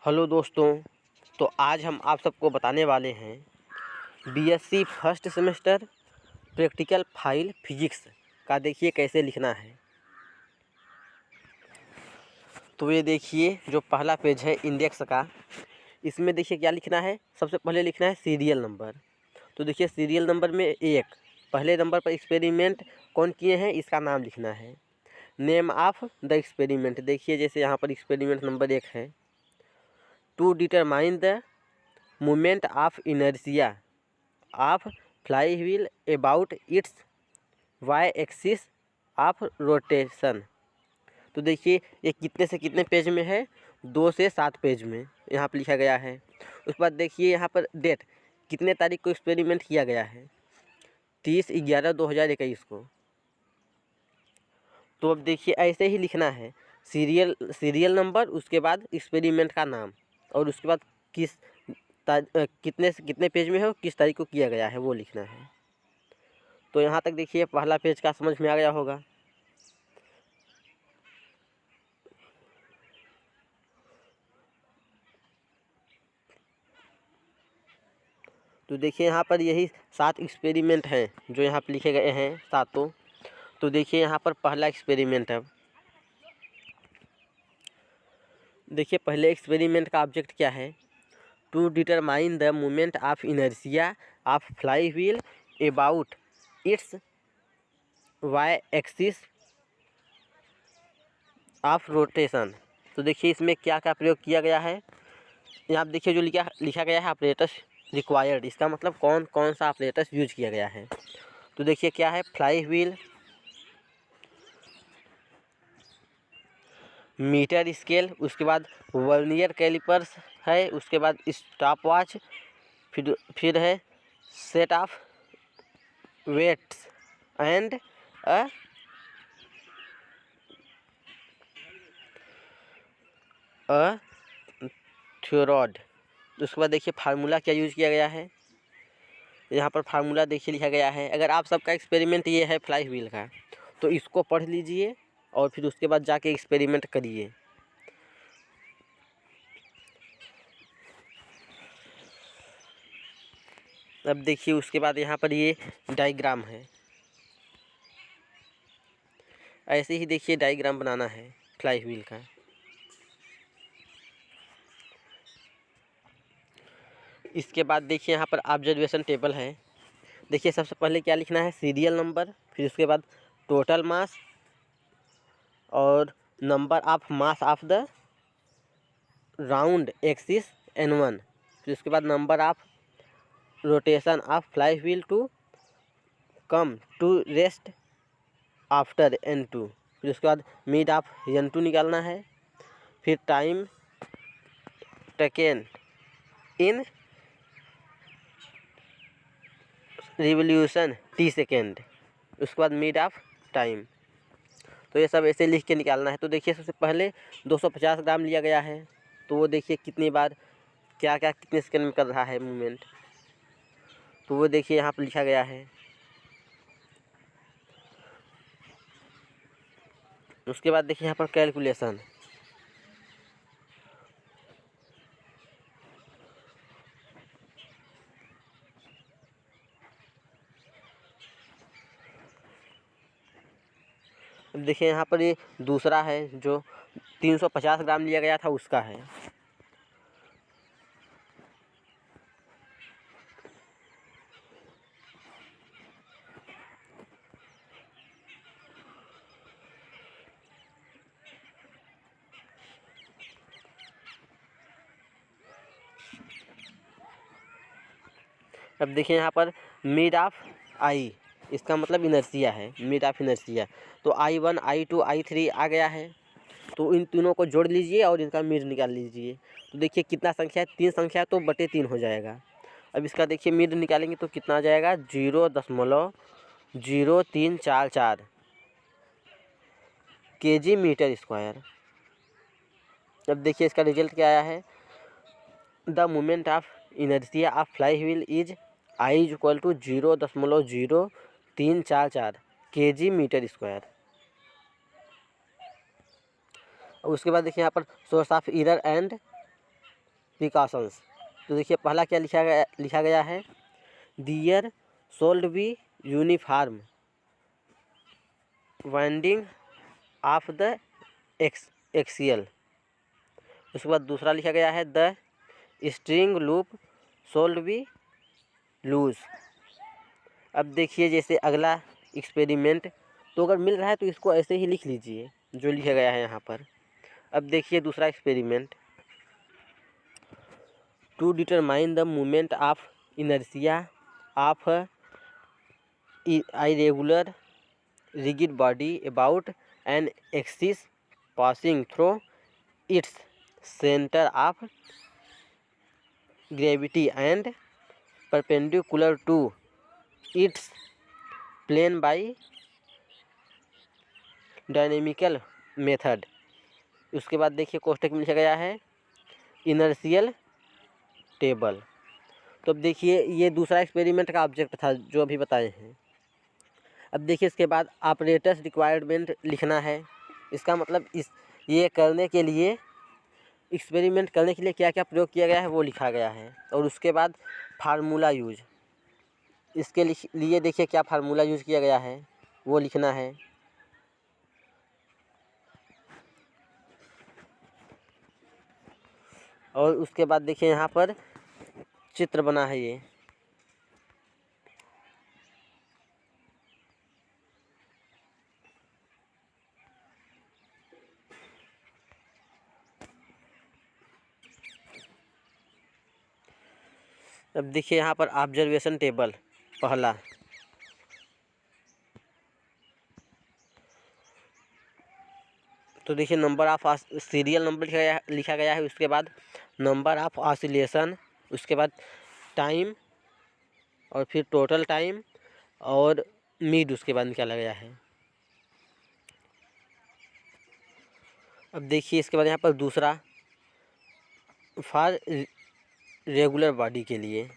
Hello दोस्तों। तो आज हम आप सबको बताने वाले हैं BSc first semester practical file physics का देखिए कैसे लिखना है। तो ये देखिए जो पहला पेज है इंडेक्स का, इसमें देखिए क्या लिखना है। सबसे पहले लिखना है सीरियल नंबर। तो देखिए सीरियल नंबर में पहले नंबर पर एक्सपेरिमेंट कौन किए हैं इसका नाम लिखना है। नेम ऑफ द एक्सपेरिमेंट, देखिए जैसे यहाँ पर एक्सपेरिमेंट नंबर 1 है। To determine the moment of inertia of fly wheel about its Y axis of rotation. तो देखिए ये कितने से कितने पेज में है, 2 से 7 पेज में यहाँ पर लिखा गया है। उसके बाद देखिए यहाँ पर डेट, कितने तारीख को एक्सपेरिमेंट किया गया है, 30/11/2021 को। तो अब देखिए ऐसे ही लिखना है, सीरियल नंबर, उसके बाद एक्सपेरिमेंट का नाम, और उसके बाद कितने से कितने पेज में है और किस तारीख को किया गया है वो लिखना है। तो यहाँ तक देखिए पहला पेज का समझ में आ गया होगा। तो देखिए यहाँ पर यही 7 एक्सपेरिमेंट हैं जो यहाँ पर लिखे गए हैं सातों। तो देखिए यहाँ पर पहला एक्सपेरिमेंट है। देखिए पहले एक्सपेरिमेंट का ऑब्जेक्ट क्या है, to determine the moment of inertia of fly wheel about its Y axis of rotation. तो देखिए इसमें क्या क्या प्रयोग किया गया है। यहाँ देखिए जो लिखा गया है ऑपरेटर्स रिक्वायर्ड, इसका मतलब कौन कौन सा ऑपरेटर्स यूज किया गया है। तो देखिए क्या है, फ्लाई व्हील, मीटर स्केल, उसके बाद वर्नियर कैलिपर्स है, उसके बाद स्टॉप वॉच, फिर है set of weights and a थ्योरॉड। उसके बाद देखिए फार्मूला क्या यूज़ किया गया है। यहाँ पर फार्मूला देखिए लिखा गया है। अगर आप सबका एक्सपेरिमेंट ये है फ्लाई व्हील का, तो इसको पढ़ लीजिए और फिर उसके बाद जाके एक्सपेरिमेंट करिए। अब देखिए उसके बाद यहाँ पर ये डायग्राम है, ऐसे ही देखिए डायग्राम बनाना है फ्लाई व्हील का। इसके बाद देखिए यहाँ पर ऑब्जर्वेशन टेबल है। देखिए सबसे पहले क्या लिखना है, सीरियल नंबर, फिर उसके बाद टोटल मास और number of mass of the round axis N1, फिर उसके बाद number of rotation of fly wheel to come to rest after N2, फिर उसके बाद मिड ऑफ N2 निकालना है, फिर time taken in revolution T second, उसके बाद मिड ऑफ टाइम। तो ये सब ऐसे लिख के निकालना है। तो देखिए सबसे पहले 250 ग्राम लिया गया है, तो वो देखिए कितनी बार क्या क्या कितने सेकेंड में कर रहा है मूवमेंट, तो वो देखिए यहाँ पर लिखा गया है। उसके बाद देखिए यहाँ पर कैलकुलेशन, अब देखिए यहाँ पर ये दूसरा है जो 350 ग्राम लिया गया था उसका है। अब देखिए यहाँ पर मिड ऑफ आई, इसका मतलब इनर्शिया है, मिड ऑफ इनर्शिया। तो I1 I2 I3 आ गया है, तो इन तीनों को जोड़ लीजिए और इनका मिड निकाल लीजिए। तो देखिए कितना संख्या है, 3 संख्या है, तो बटे 3 हो जाएगा। अब इसका देखिए मिड निकालेंगे तो कितना आ जाएगा, 0.0344 kg मीटर स्क्वायर। अब देखिए इसका रिजल्ट क्या आया है, the moment of inertia of fly wheel is I is equal to 0.0344 kg metre square. उसके बाद देखिए यहाँ पर source of error and precautions. तो देखिए पहला क्या लिखा गया है, there should be uniform winding of the axial. उसके बाद दूसरा लिखा गया है, the string loop should be loose. अब देखिए जैसे अगला एक्सपेरिमेंट, तो अगर मिल रहा है तो इसको ऐसे ही लिख लीजिए जो लिखा गया है यहाँ पर। अब देखिए दूसरा experiment, to determine the movement of inertia of irregular rigid body about an axis passing through its center of gravity and perpendicular to its plane by dynamical method। उसके बाद देखिए कोष्टक में लिखा गया है इनर्शियल टेबल। तो अब देखिए ये दूसरा एक्सपेरिमेंट का ऑब्जेक्ट था जो अभी बताए हैं। अब देखिए इसके बाद ऑपरेटर्स रिक्वायरमेंट लिखना है। इसका मतलब ये करने के लिए, एक्सपेरिमेंट करने के लिए क्या क्या प्रयोग किया गया है वो लिखा गया है। और उसके बाद फार्मूला यूज, इसके लिए देखिए क्या फार्मूला यूज किया गया है वो लिखना है। और उसके बाद देखिए यहाँ पर चित्र बना है ये। अब देखिए यहाँ पर ऑब्जर्वेशन टेबल पहला, तो देखिए नंबर ऑफ सीरियल नंबर लिखा गया है। उसके बाद नंबर ऑफ ऑसिलेशन, उसके बाद टाइम और फिर टोटल टाइम और मीड उसके बाद निकाला गया है। अब देखिए इसके बाद यहाँ पर दूसरा फॉर रेगुलर बॉडी के लिए,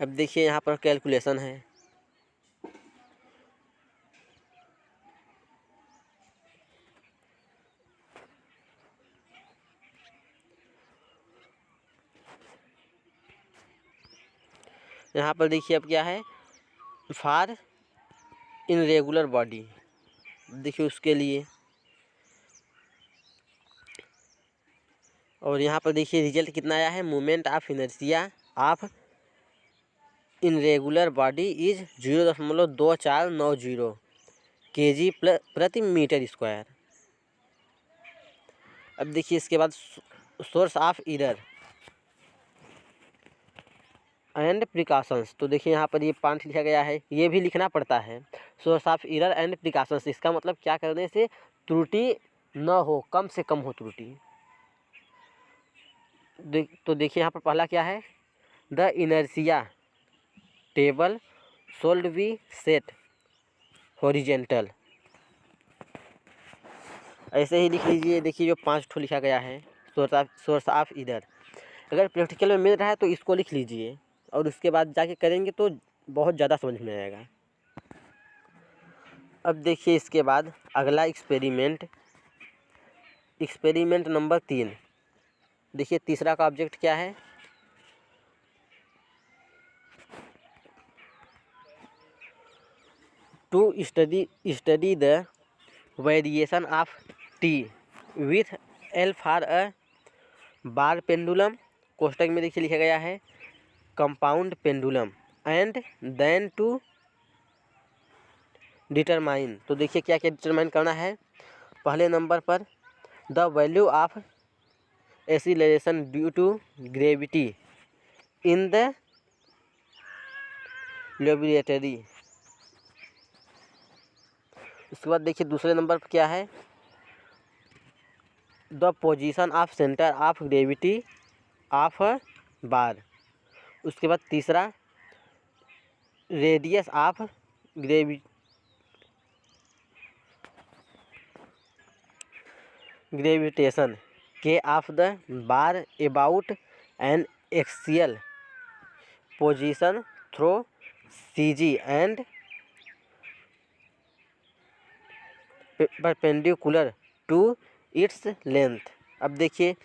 अब देखिए यहाँ पर कैलकुलेशन है। यहाँ पर देखिए अब क्या है, फॉर इन रेगुलर बॉडी, देखिए उसके लिए। और यहाँ पर देखिए रिजल्ट कितना आया है, movement of inertia of in regular body is 0.2490 kg प्रति मीटर स्क्वायर। अब देखिए इसके बाद source of error and precautions. तो देखिए यहाँ पर ये पॉइंट लिखा गया है, ये भी लिखना पड़ता है, source of error and precautions. इसका मतलब क्या करने से त्रुटि न हो, कम से कम हो त्रुटि। तो देखिए यहाँ पर पहला क्या है, the inertia table should be set horizontal, ऐसे ही लिख लीजिए। देखिए जो 5 ठो लिखा गया है सोर्स ऑफ एरर, अगर प्रैक्टिकल में मिल रहा है तो इसको लिख लीजिए और उसके बाद जाके करेंगे तो बहुत ज़्यादा समझ में आएगा। अब देखिए इसके बाद अगला एक्सपेरिमेंट नंबर 3। देखिए तीसरा का ऑब्जेक्ट क्या है, to study the variation of T with L for a bar pendulum. कोष्टक में देखिए लिखा गया है compound pendulum and then to determine. तो देखिए क्या क्या डिटरमाइन करना है। पहले नंबर पर the value of acceleration due to gravity in the laboratory. उसके बाद देखिए दूसरे नंबर पर क्या है, the position of centre of gravity of a bar. उसके बाद तीसरा radius of gravitation K of the bar about an axial position through CG and perpendicular to its length. अब देखिए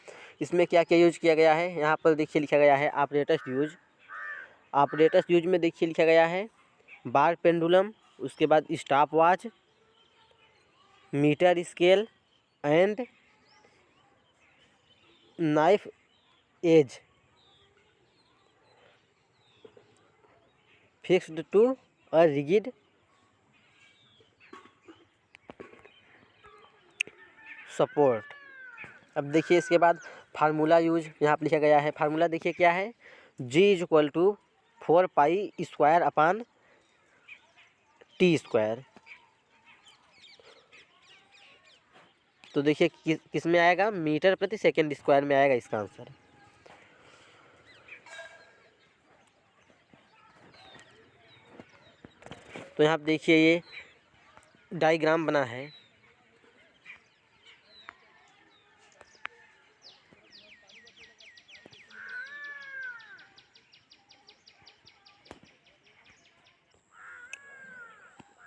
इसमें क्या क्या यूज किया गया है। यहाँ पर देखिए लिखा गया है ऑपरेटर्स यूज। ऑपरेटर्स यूज में देखिए लिखा गया है बार पेंडुलम, उसके बाद stop watch, metre scale and knife edge fixed to a rigid support. अब देखिए इसके बाद फार्मूला यूज यहाँ पर लिखा गया है। फार्मूला देखिए क्या है, G = 4π² तो देखिए किस में आएगा, मीटर प्रति सेकंड स्क्वायर में आएगा इसका आंसर। तो यहाँ पर देखिए ये डायग्राम बना है।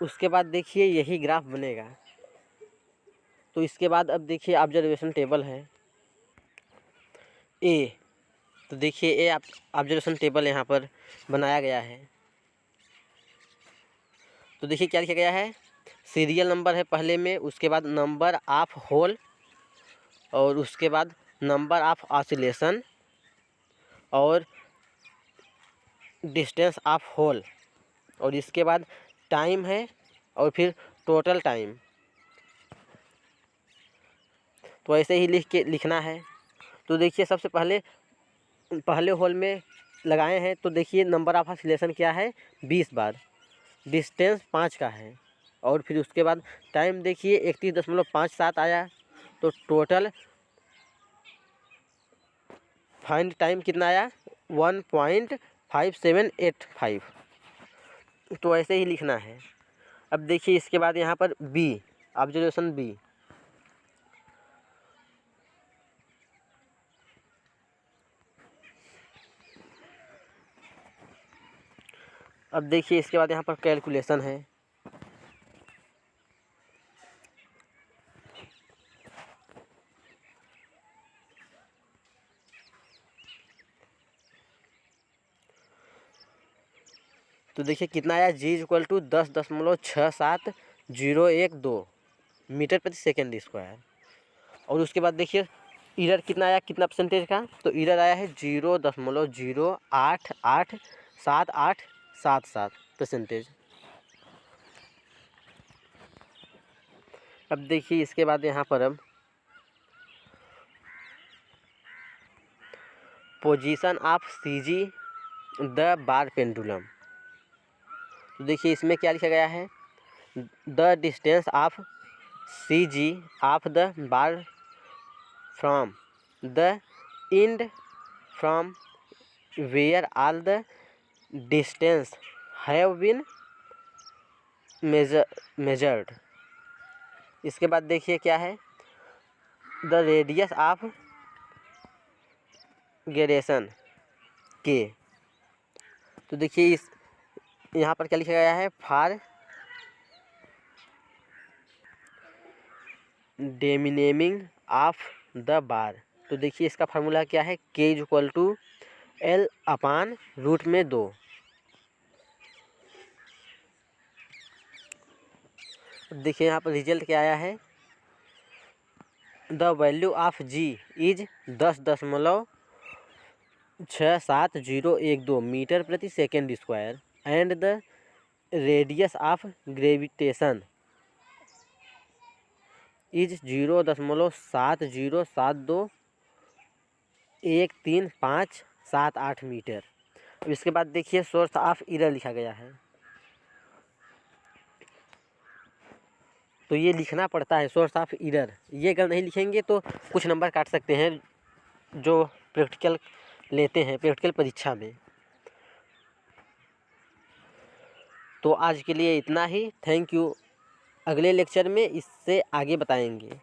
उसके बाद देखिए यही ग्राफ बनेगा। तो इसके बाद अब देखिए ऑब्जर्वेशन टेबल है ए। तो देखिए ए ऑब्जर्वेशन टेबल यहाँ पर बनाया गया है। तो देखिए क्या लिखा गया है, सीरियल नंबर है पहले में, उसके बाद नंबर ऑफ होल और उसके बाद नंबर ऑफ ऑसिलेशन और डिस्टेंस ऑफ होल और इसके बाद टाइम है और फिर टोटल टाइम। तो ऐसे ही लिखना है। तो देखिए सबसे पहले होल में लगाए हैं। तो देखिए नंबर ऑफ ऑसिलेशन क्या है, 20 बार, डिस्टेंस 5 का है और फिर उसके बाद टाइम देखिए 31.57 आया। तो टोटल फाइंड टाइम कितना आया, 1.5785। तो ऐसे ही लिखना है। अब देखिए इसके बाद यहाँ पर बी, ऑब्जर्वेशन बी। अब देखिए इसके बाद यहाँ पर कैलकुलेशन है। तो देखिए कितना आया, G = 10.6702 मीटर प्रति सेकेंड स्क्वायर। और उसके बाद देखिए एरर कितना आया, कितना परसेंटेज का, तो एरर आया है 0.0887877%। अब देखिए इसके बाद यहाँ पर अब position of CG the bar pendulum. तो देखिए इसमें क्या लिखा गया है, the distance of CG of the bar from the end from where all the distance have been measured. इसके बाद देखिए क्या है, द रेडियस ऑफ गेरेशन के। तो देखिए इस यहाँ पर क्या लिखा गया है, फॉर डेमिनेमिंग ऑफ द बार। तो देखिए इसका फार्मूला क्या है, K = L/√2। देखिए यहाँ पर रिजल्ट क्या आया है, the value of G is 10.6702 metre प्रति second square and the radius of gravitation is 0.7072137578 metre. अब इसके बाद देखिए सोर्स ऑफ एरर लिखा गया है। तो ये लिखना पड़ता है सोर्स ऑफ एरर, ये अगर नहीं लिखेंगे तो कुछ नंबर काट सकते हैं जो प्रैक्टिकल लेते हैं प्रैक्टिकल परीक्षा में। तो आज के लिए इतना ही, थैंक यू। अगले लेक्चर में इससे आगे बताएंगे।